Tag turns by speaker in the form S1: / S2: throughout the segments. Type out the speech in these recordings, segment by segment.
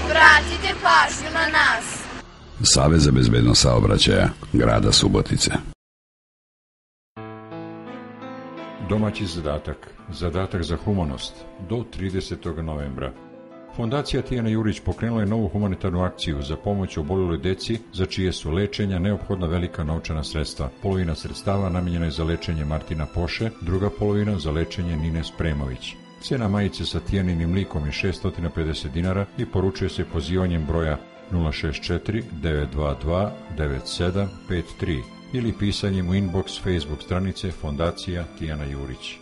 S1: Obratite pažnju na nas.
S2: Savez za bezbednost saobraćaja grada Subotice.
S3: Domaći zadatak. Zadatak za humanost. Do 30. novembra. Fondacija Tijana Jurić pokrenula je novu humanitarnu akciju za pomoć oboleloj deci za čije su lečenja neophodna velika novčana sredstva. Polovina sredstava namijenjena je za lečenje Martina Poše, druga polovina za lečenje Nine Spremović. Cena majice sa Tijaninim likom je 650 dinara i poručuje se pozivanjem broja 064 922 9753 ili pisanjem u inbox Facebook stranice Fondacija Tijana Jurić.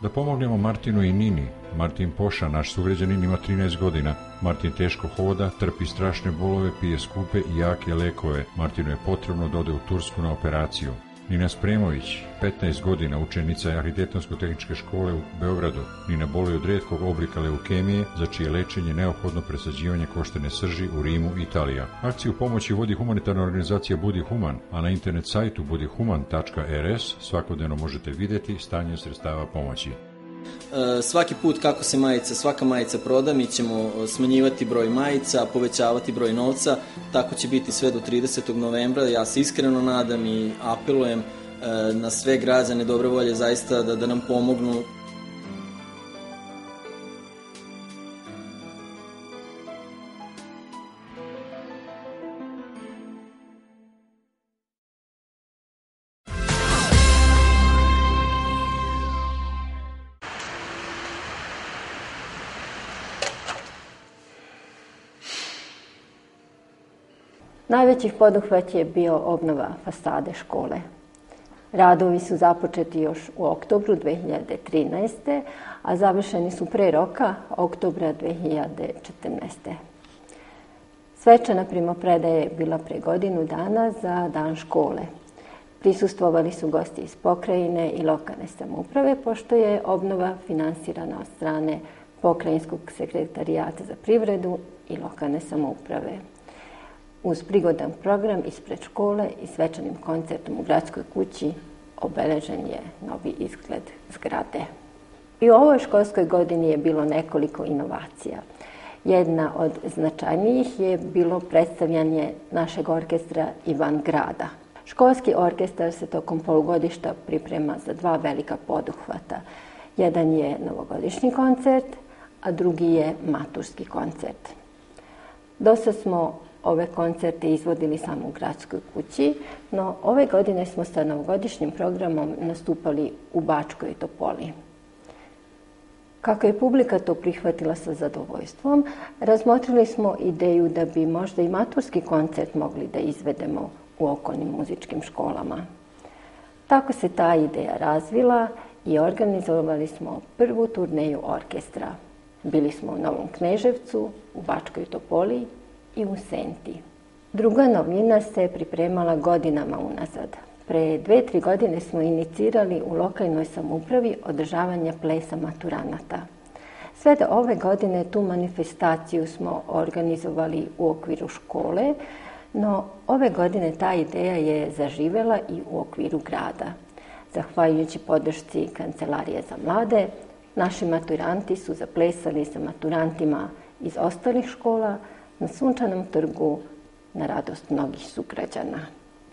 S3: Da pomognemo Martinu i Nini. Martin Poša, naš sugrađanin, ima 13 godina. Martin teško hoda, trpi strašne bolove, pije skupe i jake lekove. Martinu je potrebno da ode u Tursku na operaciju. Nina Spremović, 15 godina, učenica je Arhitektonsko-tehničke škole u Beogradu. Nina boluje od rijetkog oblika leukemije, za čije lečenje neophodno presađivanje koštane srži u Rimu, Italija. Akciju pomoći vodi humanitarna organizacija Budi Human, a na internet sajtu budihuman.rs svakodnevno možete vidjeti stanje sredstava pomoći.
S4: Svaki put kako se svaka majica proda, mi ćemo smanjivati broj majica, povećavati broj novca, tako će biti sve do 30. novembra. Ja se iskreno nadam i apelujem na sve građane dobre volje zaista da nam pomognu.
S5: Najveći poduhvat je bio obnova fasade škole. Radovi su započeti još u oktobru 2013. a završeni su pre roka oktobra 2014. Svečana primopredaja je bila pre godinu dana za dan škole. Prisustvovali su gosti iz pokrajine i lokalne samouprave, pošto je obnova finansirana od strane Pokrajinskog sekretarijata za privredu i lokalne samouprave. Uz prigodan program ispred škole i svečanim koncertom u gradskoj kući obeležen je novi izgled zgrade. I u ovoj školskoj godini je bilo nekoliko inovacija. Jedna od značajnijih je bilo predstavljanje našeg orkestra Ivan grada. Školski orkestar se tokom polugodišta priprema za dva velika poduhvata. Jedan je novogodišnji koncert, a drugi je maturski koncert. Dosad smo ove koncerte izvodili samo u gradskoj kući, no ove godine smo sa novogodišnjim programom nastupali u Bačkoj Topoli. Kako je publika to prihvatila sa zadovoljstvom, razmotrili smo ideju da bi možda i maturski koncert mogli da izvedemo u okolnim muzičkim školama. Tako se ta ideja razvila i organizovali smo prvu turneju orkestra. Bili smo u Novom Kneževcu, u Bačkoj Topoli i u Senti. Druga novina se pripremala godinama unazad. Pre 2-3 godine smo inicirali u lokalnoj samoupravi održavanje plesa maturanata. Sve do ove godine tu manifestaciju smo organizovali u okviru škole, no ove godine ta ideja je zaživela i u okviru grada. Zahvaljujući podršci Kancelarije za mlade, naši maturanti su zaplesali sa maturantima iz ostalih škola na Sunčanom trgu na radost mnogih sugrađana.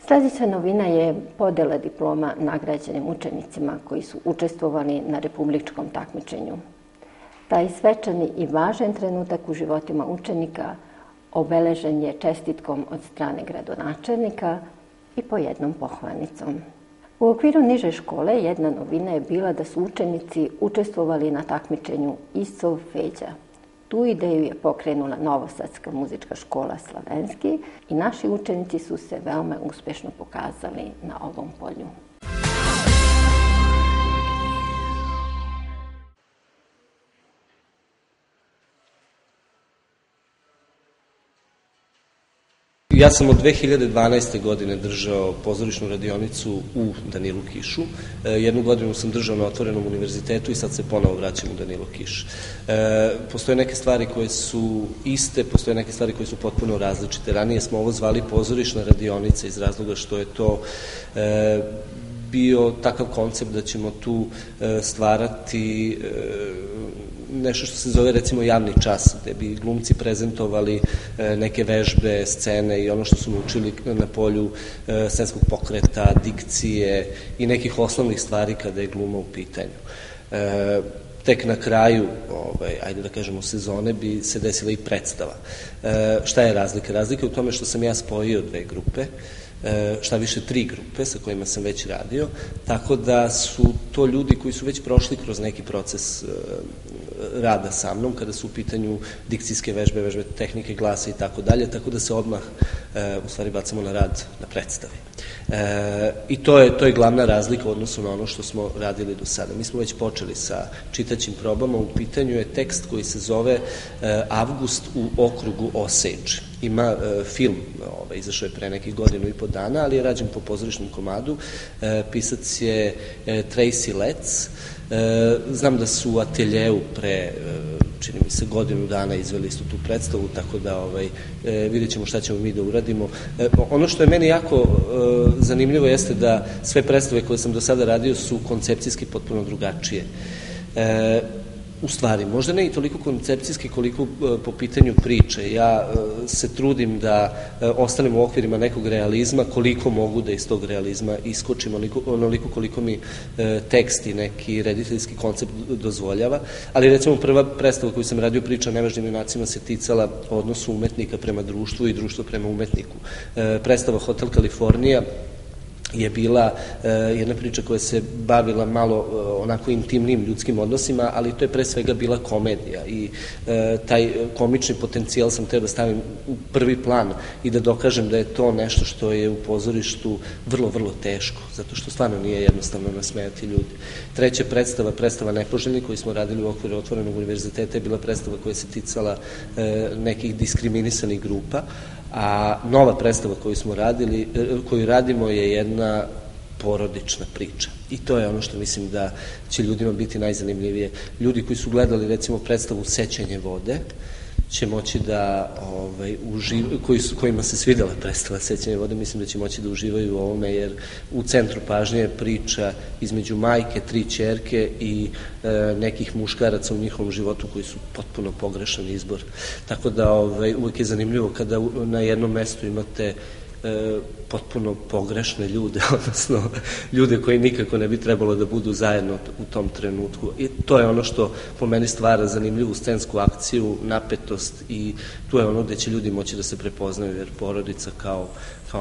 S5: Sljedeća novina je podela diploma nagrađenim učenicima koji su učestvovali na republičkom takmičenju. Taj svečani i važan trenutak u životima učenika obeležen je čestitkom od strane gradonačelnika i po jednom pohvalnicom. U okviru niže škole jedna novina je bila da su učenici učestvovali na takmičenju Isov Feđa. Tu ideju je pokrenula Novosadska muzička škola Slavenski i naši učenici su se veoma uspešno pokazali na ovom polju.
S6: Ja sam od 2012. godine držao pozorišnu radionicu u Danilu Kišu. Jednu godinu sam držao na Otvorenom univerzitetu i sad se ponovo vraćam u Danilo Kiš. Postoje neke stvari koje su iste, postoje neke stvari koje su potpuno različite. Ranije smo ovo zvali pozorišna radionica iz razloga što je to bio takav koncept da ćemo tu stvarati nešto što se zove recimo javni čas, gde bi glumci prezentovali neke vežbe, scene i ono što su naučili na polju scenskog pokreta, dikcije i nekih osnovnih stvari kada je gluma u pitanju. Tek na kraju, ajde da kažemo, sezone bi se desila i predstava. Šta je razlika? Razlika je u tome što sam ja spojio dve grupe, šta više 3 grupe sa kojima sam već radio, tako da su to ljudi koji su već prošli kroz neki proces rada sa mnom, kada su u pitanju dikcijske vežbe, vežbe tehnike glasa i tako dalje, tako da se odmah u stvari bacamo na rad na predstavi. I to je glavna razlika u odnosu na ono što smo radili do sada. Mi smo već počeli sa čitaćim probama, u pitanju je tekst koji se zove Avgust u okrugu Osage. Ima film, izašao je pre nekih 1.5 dana, ali je rađen po pozorišnom komadu. Pisac je Tracy Letts. Znam da su u ateljeu pre, čini mi se, 1 dana izveli istu tu predstavu, tako da vidjet ćemo šta ćemo mi da uradimo. Ono što je meni jako zanimljivo jeste da sve predstave koje sam do sada radio su koncepcijski potpuno drugačije. U stvari, možda ne i toliko koncepcijski koliko po pitanju priče. Ja se trudim da ostanem u okvirima nekog realizma, koliko mogu da iz tog realizma iskočim, onoliko koliko mi tekst i neki rediteljski koncept dozvoljava. Ali recimo prva predstava koju sam radio, Priča o nevažnim junacima, se ticala odnosu umetnika prema društvu i društva prema umetniku. Predstava Hotel Kalifornija je bila jedna priča koja se bavila malo onako intimnim ljudskim odnosima, ali to je pre svega bila komedija i taj komični potencijal sam teo da stavim u prvi plan i da dokažem da je to nešto što je u pozorištu vrlo, vrlo teško, zato što stvarno nije jednostavno nasmejati ljudi. Treća predstava Nepoželjni, koju smo radili u okviru Otvorenog univerziteta, je bila predstava koja se ticala nekih diskriminisanih grupa, a nova predstava koju radimo je jedna porodična priča. I to je ono što mislim da će ljudima biti najzanimljivije. Ljudi koji su gledali recimo predstavu Sećanje vode će moći da kojima se svidela predstava Sećanje vode, mislim da će moći da uživaju u ovome, jer u centru pažnje je priča između majke, 3 ćerke i nekih muškaraca u njihovom životu koji su potpuno pogrešan izbor. Tako da uvek je zanimljivo kada na jednom mestu imate potpuno pogrešne ljude, odnosno ljude koji nikako ne bi trebalo da budu zajedno u tom trenutku. I to je ono što po meni stvara zanimljivu scensku akciju, napetost, i tu je ono gde će ljudi moći da se prepoznaju, jer porodica kao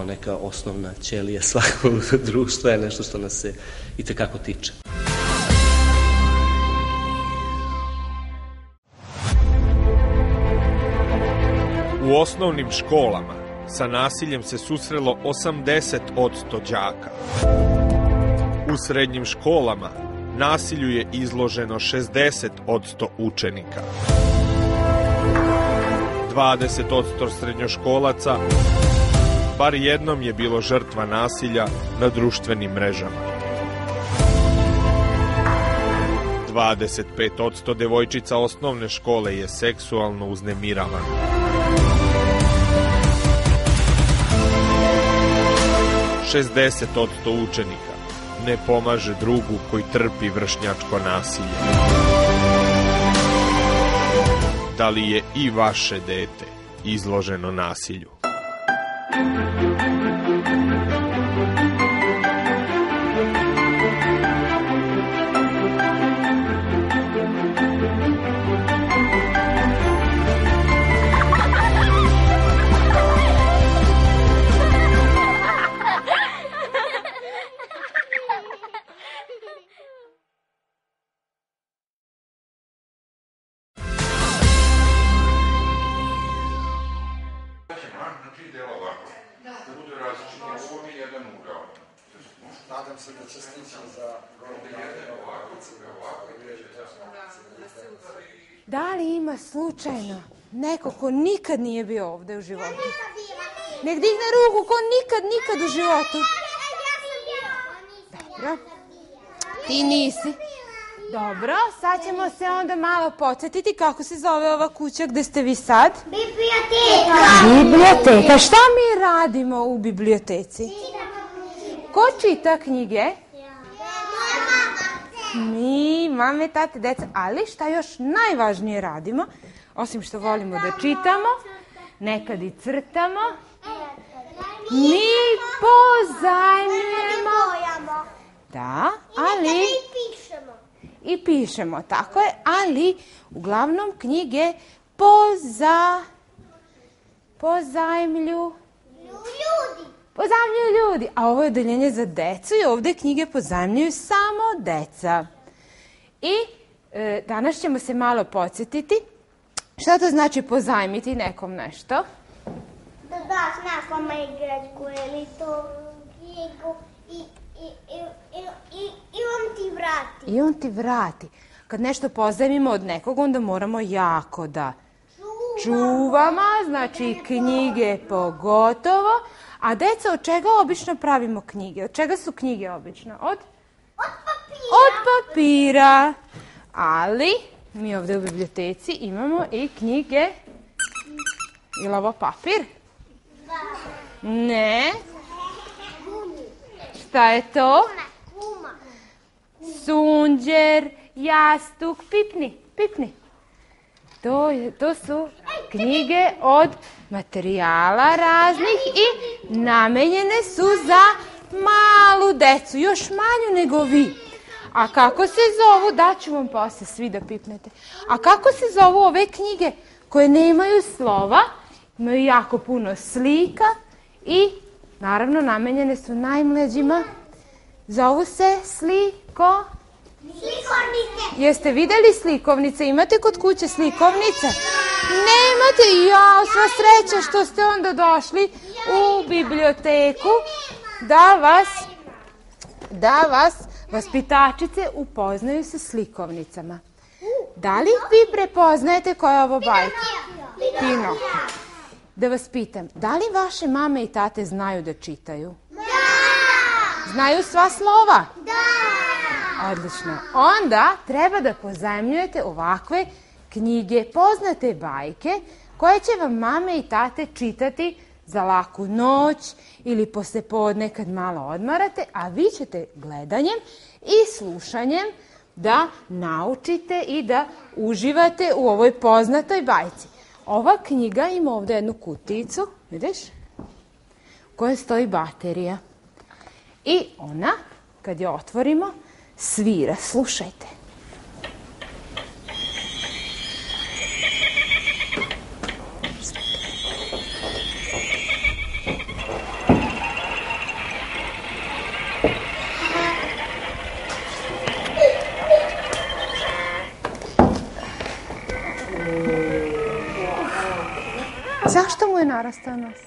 S6: neka osnovna ćelija svakog društva je nešto što nas se i tekako tiče.
S7: U osnovnim školama sa nasiljem se susrelo 80% đaka. U srednjim školama nasilju je izloženo 60% učenika. 20% srednjoškolaca bar jednom je bilo žrtva nasilja na društvenim mrežama. 25% devojčica osnovne škole je seksualno uznemiravano. 60% učenika ne pomaže drugu koji trpi vršnjačko nasilje. Da li je i vaše dete izloženo nasilju?
S8: Da li ima slučajno neko ko nikad nije bio ovde u životu? Nek digne ruku ko nikad u životu. Dobro. Ti nisi. Dobro, sad ćemo se onda malo podsjetiti kako se zove ova kuća gde ste vi sad. Biblioteka. Šta mi radimo u biblioteci? Ko čita knjige? Mi, mame, tate, deca, ali šta još najvažnije radimo, osim što volimo da čitamo, nekad i crtamo, mi pozajmljujemo. Da, ali... I pišemo, tako je, ali uglavnom knjige pozajmljuju ljudi. A ovo je odeljenje za decu i ovde knjige pozajmljuju samo deca. I danas ćemo se malo podsjetiti šta to znači pozajmiti nekom nešto.
S9: Da daš nekome igračku ili to knjigu i on ti vrati.
S8: I on ti vrati. Kad nešto pozajmimo od nekog, onda moramo jako da čuvamo, znači knjige pogotovo. A deca, od čega obično pravimo knjige? Od čega su knjige obično? Od papira. Ali mi ovde u biblioteci imamo i knjige. Ili ovo papir? Ne. Šta je to? Sunđer, jastuk, pipni. To su knjige od materijala raznih i namenjene su za malu decu, još manju nego vi. A kako se zovu, daću vam posle svi da pipnete. A kako se zovu ove knjige koje nemaju slova, imaju jako puno slika i naravno namenjene su najmlađima. Zovu se slikovnice. Jeste videli slikovnice? Imate kod kuće slikovnice? Nemate? Ja, sva sreća što ste onda došli u biblioteku da vas vaspitačice upoznaju sa slikovnicama. Da li vi prepoznajete koja je ovo bajka? Pinokio. Da vas pitam, da li vaše mame i tate znaju da čitaju? Da! Znaju sva slova? Da! Odlično. Onda treba da pozajmljujete ovakve knjige, poznate bajke, koje će vam mame i tate čitati za laku noć ili posle podne kad malo odmarate, a vi ćete gledanjem i slušanjem da naučite i da uživate u ovoj poznatoj bajci. Ova knjiga ima ovde jednu kutijicu, vidiš, u kojoj stoji baterija. I ona, kad je otvorimo, svira. Slušajte. Zašto mu je narastao nos?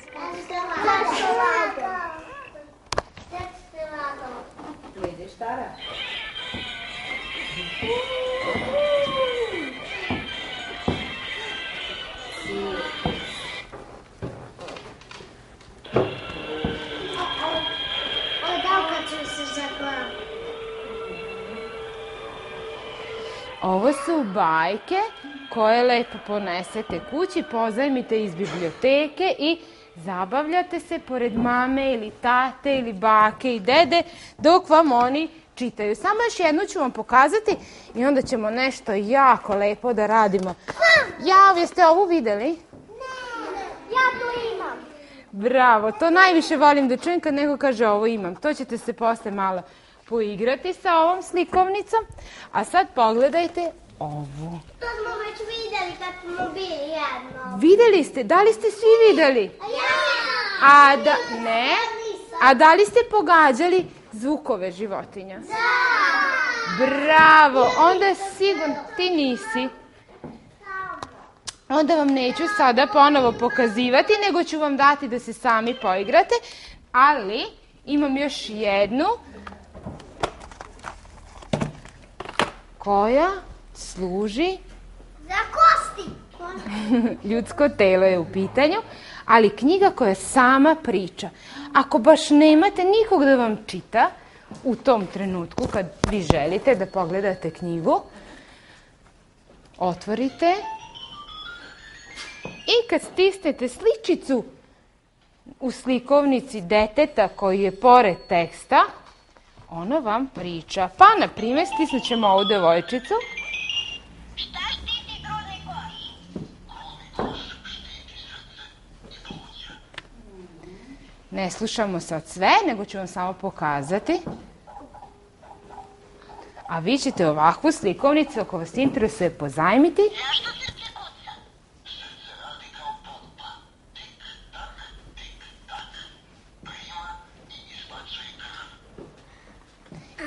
S8: Vidiš, Tara? Ovo su bajke koje lepo ponesete kući, pozajmite iz biblioteke i zabavljate se pored mame ili tate ili bake i dede dok vam oni čitaju. Samo još jednu ću vam pokazati i onda ćemo nešto jako lepo da radimo. Ja, jeste ovu videli?
S9: Ne, ja to imam.
S8: Bravo, to najviše volim da čujem kad neko kaže ovo imam. To ćete se posle malo poigrati sa ovom slikovnicom. A sad pogledajte ovu.
S9: To smo već videli kad smo bili jedno.
S8: Videli ste? Da li ste svi videli?
S9: Ja!
S8: Ne? A da li ste pogađali zvukove životinja?
S9: Da!
S8: Bravo! Onda sigurno ti nisi. Onda vam neću sada ponovo pokazivati, nego ću vam dati da se sami poigrate. Ali imam još jednu koja služi
S9: za kosti.
S8: Ljudsko telo je u pitanju, ali knjiga koja sama priča. Ako baš nemate nikog da vam čita u tom trenutku kad vi želite da pogledate knjigu, otvorite i kad stisnete sličicu u slikovnici deteta koji je pored teksta, ono vam priča. Pa, na primjer, stisnut ćemo ovu devojčicu.
S9: Šta štiti grudni koš?
S8: Ne slušamo sad sve, nego ću vam samo pokazati. A vi ćete ovakvu slikovnicu, ako vas interesuje, pozajmiti.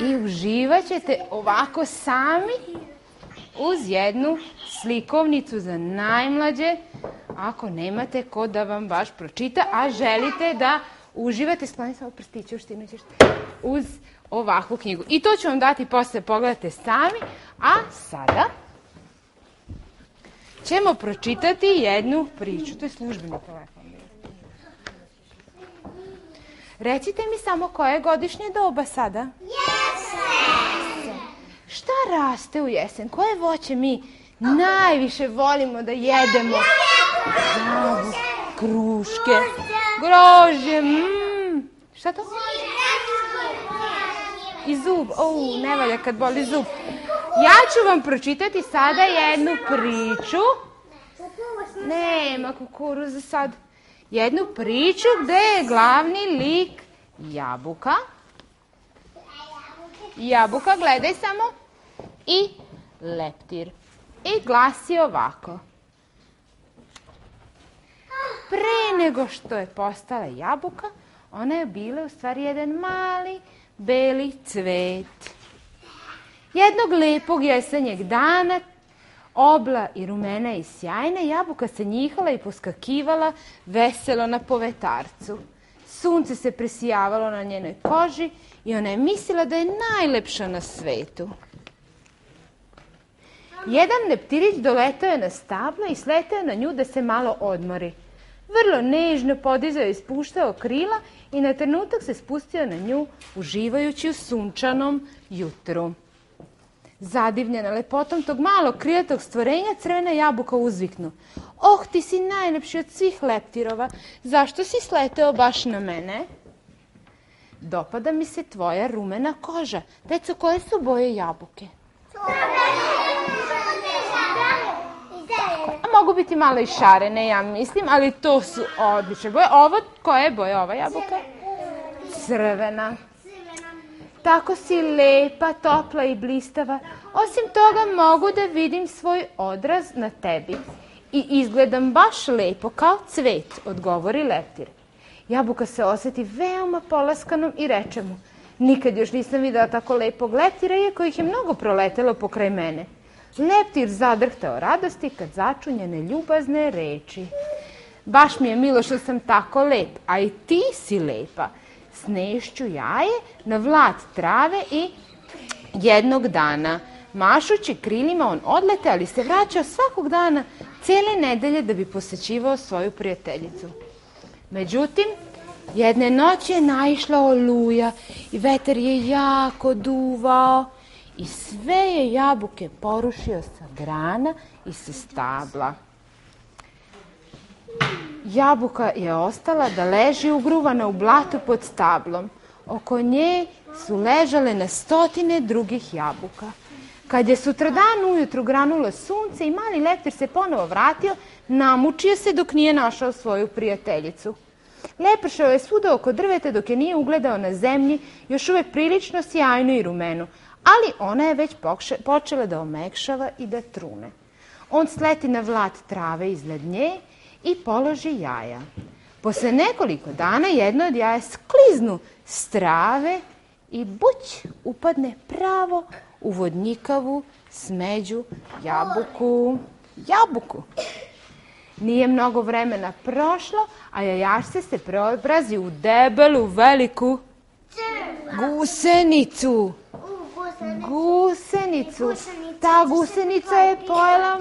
S8: I uživat ćete ovako sami uz jednu slikovnicu za najmlađe, ako nemate ko da vam baš pročita, a želite da uživate, skloni samo prstiće, uštinu ćeš, uz ovakvu knjigu. I to ću vam dati posle, pogledate sami, a sada ćemo pročitati jednu priču. To je službeni telefon. Recite mi samo koje je godišnje doba sada? Jesen! Šta raste u jesen? Koje voće mi najviše volimo da jedemo? Jabuke, kruške, grožđe, Šta to? I zub. Ne valja kad boli zub. Ja ću vam pročitati sada jednu priču. Nema kukuruza sad. Jednu priču gde je glavni lik jabuka. Jabuka, gledaj samo. I leptir. I glasi ovako. Pre nego što je postala jabuka, ona je bila u stvari jedan mali beli cvet. Jednog lepog jesenjeg dana, obla i rumena i sjajna, jabuka se njihala i poskakivala veselo na povetarcu. Sunce se presijavalo na njenoj koži i ona je mislila da je najlepša na svetu. Jedan leptirić doletao je na stablo i sletao na nju da se malo odmori. Vrlo nežno podizao i spuštao krila i na trenutak se spustio na nju, uživajući u sunčanom jutru. Zadivljena lepotom tog malog krilatog stvorenja, crvena jabuka uzviknu. Oh, ti si najlepši od svih leptirova. Zašto si sleteo baš na mene? Dopada mi se tvoja rumena koža. Deco, koje su boje jabuke? Mogu biti malo i šarene, ja mislim, ali to su odlične boje. Koja je boja ova jabuka? Crvena. Tako si lepa, topla i blistava. Osim toga mogu da vidim svoj odraz na tebi. I izgledam baš lepo, kao cvet, odgovori leptir. Jabuka se osjeti veoma polaskanom i reče mu, nikad još nisam videla tako lepog leptira, iako ih je mnogo proletelo pokraj mene. Leptir zadrhtao radosti kad začu njene ljubazne reči. Baš mi je milo što sam tako lep, a i ti si lepa. Snešću jaje na vlat trave i jednog dana, mašući krilima, on odlete, ali se vraćao svakog dana cele nedelje da bi posećivao svoju prijateljicu. Međutim, jedne noći je naišla oluja i vetar je jako duvao i sve je jabuke porušio sa grana i sa stabla. Jabuka je ostala da leži ugruvana u blatu pod stablom. Oko nje su ležale na stotine drugih jabuka. Kad je sutradan ujutru granulo sunce i mali leptir se ponovo vratio, namučio se dok nije našao svoju prijateljicu. Lepršao je svuda oko drveta dok je nije ugledao na zemlji, još uvek prilično sjajnu i rumenu, ali ona je već počela da omekšava i da trune. On sleti na vlat trave iznad nje i položi jaja. Posle nekoliko dana jedno od jaja skliznu s trave i buć upadne pravo u vodnjikavu smeđu jabuku. Nije mnogo vremena prošlo, a jajašce se preobrazi u debelu, veliku gusenicu. Ta gusenica je pojela...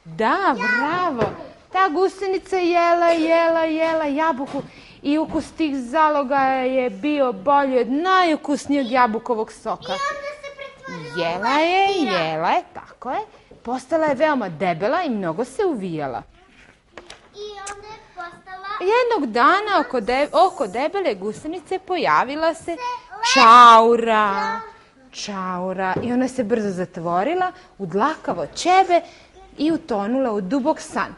S8: Da, bravo. Ta gusenica jela jabuku i ukus tih zaloga je bio bolji od najukusnijeg jabukovog soka. Jela je, tako je. Postala je veoma debela i mnogo se uvijala.
S9: I onda je postala...
S8: Jednog dana oko debele gusenice pojavila se čaura. I ona se brzo zatvorila u dlakavo ćebe i utonula u dubok san.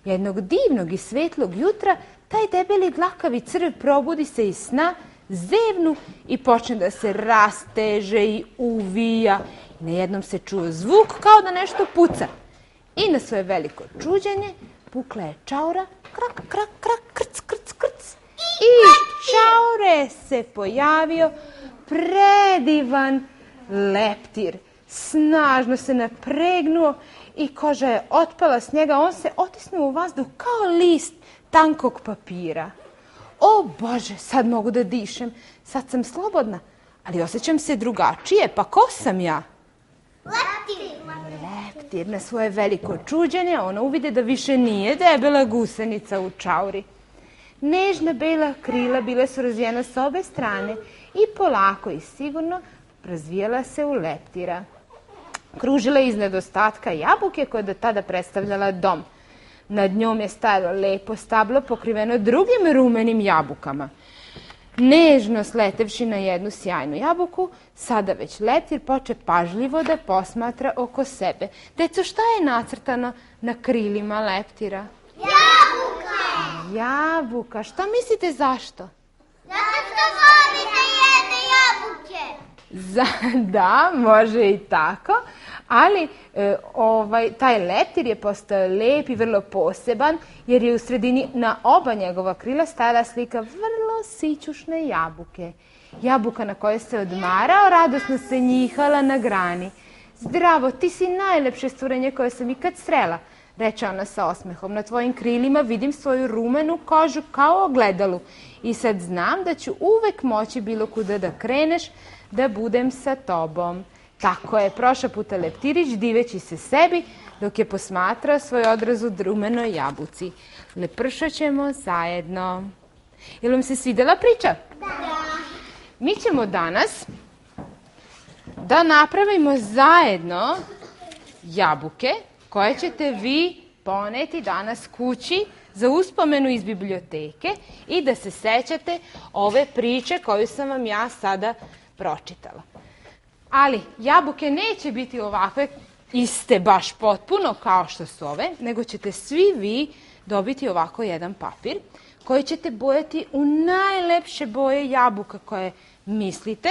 S8: Jednog divnog i svetlog jutra taj debeli dlakavi crv probudi se iz sna, zevnu i počne da se rasteže i uvija. I najednom se čuo zvuk kao da nešto puca. I na svoje veliko čuđenje pukla je čaura, krak, krak, krak, krc, krc, krc. I čaure se pojavio predivan leptir. Snažno se napregnuo i koža je otpala s njega. On se otisnuo u vazduh kao list tankog papira. O Bože, sad mogu da dišem. Sad sam slobodna, ali osjećam se drugačije. Pa ko sam ja? Leptir. Na svoje veliko čuđenje ona uvide da više nije debela gusenica u čauri. Nežna bela krila bile su razvijena s obe strane i polako i sigurno razvijala se u leptira. Kružila je iznad ostatka jabuke koja je do tada predstavljala dom. Nad njom je stajalo lepo stablo pokriveno drugim rumenim jabukama. Nežno sletevši na jednu sjajnu jabuku, sada već leptir poče pažljivo da posmatra oko sebe. Deco, šta je nacrtano na krilima leptira? Jabuka. Šta mislite zašto?
S9: Zato što voli da jede jabuke.
S8: Da, može i tako, ali taj leptir je postao lep i vrlo poseban, jer je u sredini na oba njegova krila stajala slika vrlo sićušne jabuke. Jabuka na kojoj se odmarao radosno se njihala na grani. Zdravo, ti si najlepše stvorenje koje sam ikad srela, reče ona sa osmehom. Na tvojim krilima vidim svoju rumenu kožu kao ogledalu i sad znam da ću uvek moći bilo kuda da kreneš, da budem sa tobom. Tako je prošao puta leptirić diveći se sebi dok je posmatrao svoj odraz u rumenoj jabuci. Lepršat ćemo zajedno. Jel vam se svidela priča? Da. Mi ćemo danas da napravimo zajedno jabuke koje ćete vi poneti danas kući za uspomenu iz biblioteke i da se sećate ove priče koju sam vam ja sada pročitala. Ali jabuke neće biti ovakve iste baš potpuno kao što su ove, nego ćete svi vi dobiti ovako jedan papir koji ćete bojati u najlepše boje jabuka koje mislite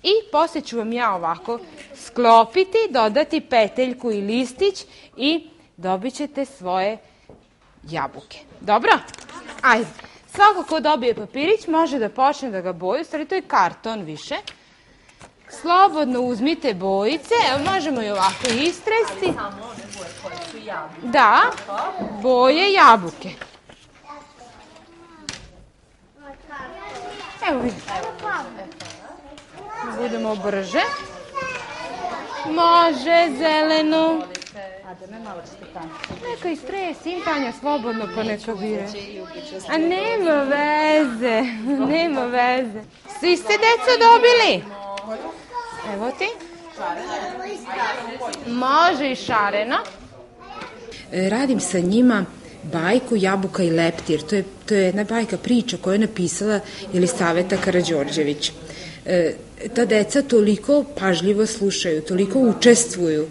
S8: i poslije ću vam ja ovako sklopiti, dodati peteljku i listić i dobit ćete svoje jabuke. Dobro? Ajde. Svako ko dobije papirić može da počne da ga boji, u stvari to je karton više. Slobodno uzmite bojice, evo možemo i ovako istresti. Samo one boje koje su jabuke. Da, boje jabuke. Evo vidite. Budemo brže. Može, zeleno. Neka istresi, Tanja, slobodno pa neka bire. A nema veze, nema veze. Svi ste deco dobili? Evo ti. Može i šareno. Radim sa njima bajku Jabuka i leptir. To je jedna bajka priča koju je napisala Jelisaveta Karađorđević. Ta deca toliko pažljivo slušaju, toliko učestvuju,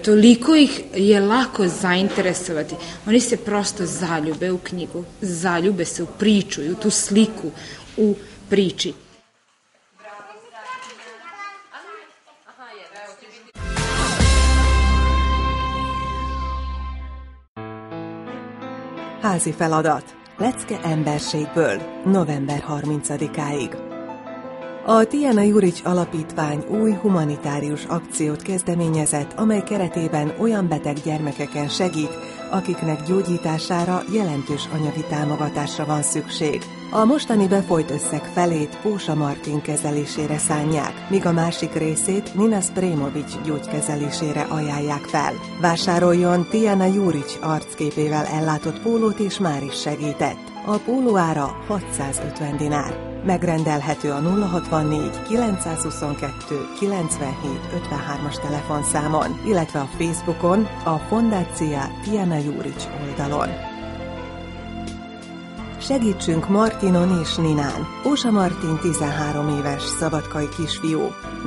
S8: toliko ih je lako zainteresovati. Oni se prosto zaljube u knjigu, zaljube se u priču i u tu sliku u priči.
S10: Házi feladat. Lecke emberségből. November 30-áig. A Tiana Jurics Alapítvány új humanitárius akciót kezdeményezett, amely keretében olyan beteg gyermekeken segít, akiknek gyógyítására jelentős anyagi támogatásra van szükség. A mostani befolyt összeg felét Pósa Martin kezelésére szánják, míg a másik részét Nina Spremovics gyógykezelésére ajánlják fel. Vásároljon Tiana Jurics arcképével ellátott pólót, és már is segített. A póló ára 650 dinár. Megrendelhető a 064 922 97 53-as telefonszámon, illetve a Facebookon, a Fondácia Tiana Jurics oldalon. Segítsünk Martinon és Ninán. Ósa Martin 13 éves szabadkai kisfiú.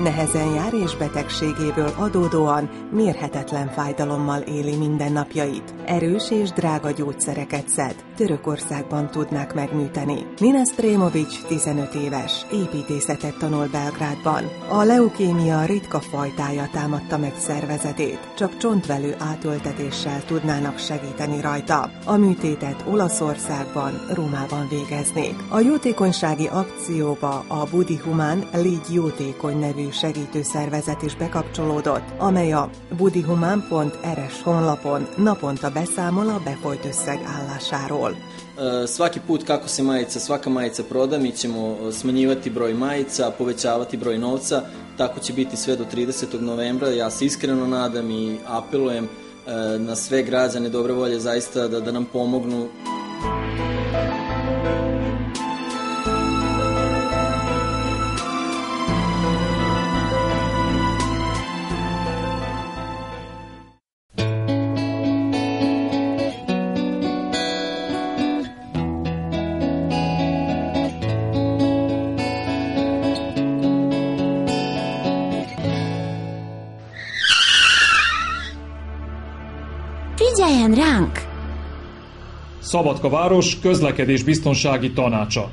S10: Nehezen jár és betegségéből adódóan mérhetetlen fájdalommal éli mindennapjait. Erős és drága gyógyszereket szed. Törökországban tudnák megműteni. Nina Stremovics 15 éves, építészetet tanul Belgrádban. A leukémia ritka fajtája támadta meg szervezetét, csak csontvelő átültetéssel tudnának segíteni rajta. A műtétet Olaszországban, Rómában végeznék. A jótékonysági akcióba a Budi Humán Légy Jótékony nevű segítőszervezet is bekapcsolódott, amely a budihumán.rs honlapon naponta beszámol a befolyt összeg állásáról.
S4: Svaki put kako se svaka majica proda, mi ćemo smanjivati broj majica, povećavati broj novca, tako će biti sve do 30. novembra. Ja se iskreno nadam i apelujem na sve građane dobre volje zaista da nam pomognu.
S11: Figyeljen ránk!
S12: Szabadka város közlekedés biztonsági tanácsa.